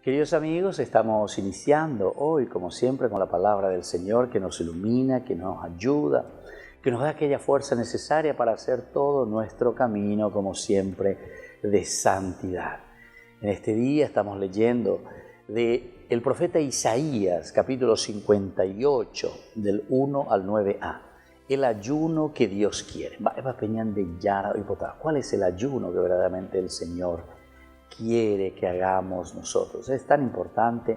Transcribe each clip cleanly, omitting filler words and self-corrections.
Queridos amigos, estamos iniciando hoy, como siempre, con la palabra del Señor que nos ilumina, que nos ayuda, que nos da aquella fuerza necesaria para hacer todo nuestro camino, como siempre, de santidad. En este día estamos leyendo del profeta Isaías, capítulo 58, del 1 al 9a. El ayuno que Dios quiere. ¿Cuál es el ayuno que verdaderamente el Señor quiere que hagamos nosotros? Es tan importante,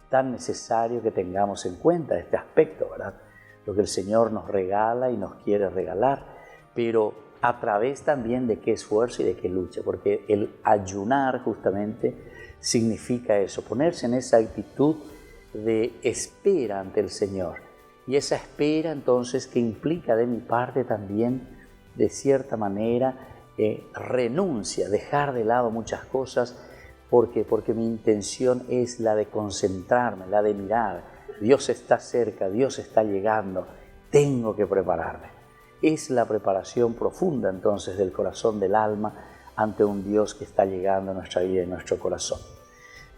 tan necesario que tengamos en cuenta este aspecto, ¿verdad? Lo que el Señor nos regala y nos quiere regalar, pero a través también de qué esfuerzo y de qué lucha, porque el ayunar justamente significa eso, ponerse en esa actitud de espera ante el Señor. Y esa espera entonces que implica de mi parte también, de cierta manera, renuncia, dejar de lado muchas cosas, porque mi intención es la de concentrarme, la de mirar. Dios está cerca, Dios está llegando, tengo que prepararme. Es la preparación profunda entonces del corazón, del alma, ante un Dios que está llegando a nuestra vida y a nuestro corazón.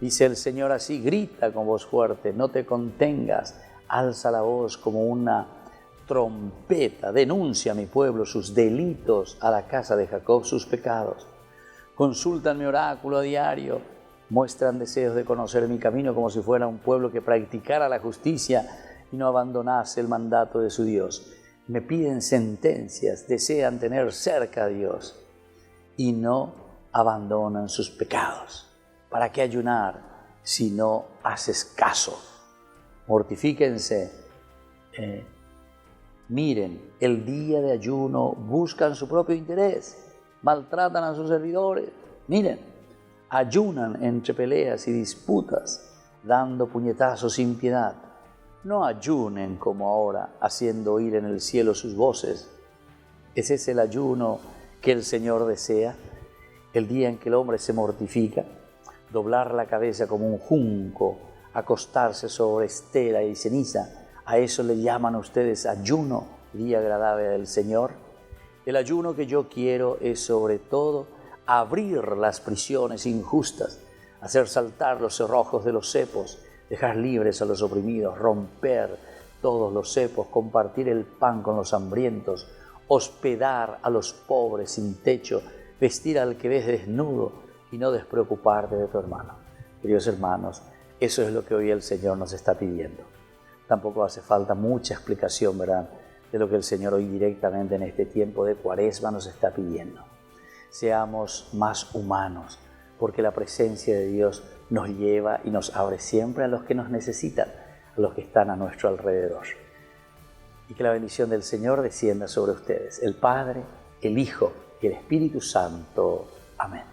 Dice el Señor así: grita con voz fuerte, no te contengas, alza la voz como una trompeta, denuncia a mi pueblo sus delitos, a la casa de Jacob sus pecados. Consultan mi oráculo a diario, muestran deseos de conocer mi camino como si fuera un pueblo que practicara la justicia y no abandonase el mandato de su Dios. Me piden sentencias, desean tener cerca a Dios y no abandonan sus pecados. ¿Para qué ayunar si no haces caso? Mortifíquense. Miren, el día de ayuno buscan su propio interés, maltratan a sus servidores. Miren, ayunan entre peleas y disputas, dando puñetazos sin piedad. No ayunen como ahora, haciendo oír en el cielo sus voces. ¿Ese es el ayuno que el Señor desea? El día en que el hombre se mortifica, doblar la cabeza como un junco, acostarse sobre estera y ceniza. ¿A eso le llaman ustedes ayuno, día agradable del Señor? El ayuno que yo quiero es sobre todo abrir las prisiones injustas, hacer saltar los cerrojos de los cepos, dejar libres a los oprimidos, romper todos los cepos, compartir el pan con los hambrientos, hospedar a los pobres sin techo, vestir al que ves desnudo y no despreocuparte de tu hermano. Queridos hermanos, eso es lo que hoy el Señor nos está pidiendo. Tampoco hace falta mucha explicación, ¿verdad?, de lo que el Señor hoy directamente en este tiempo de Cuaresma nos está pidiendo. Seamos más humanos, porque la presencia de Dios nos lleva y nos abre siempre a los que nos necesitan, a los que están a nuestro alrededor. Y que la bendición del Señor descienda sobre ustedes, el Padre, el Hijo y el Espíritu Santo. Amén.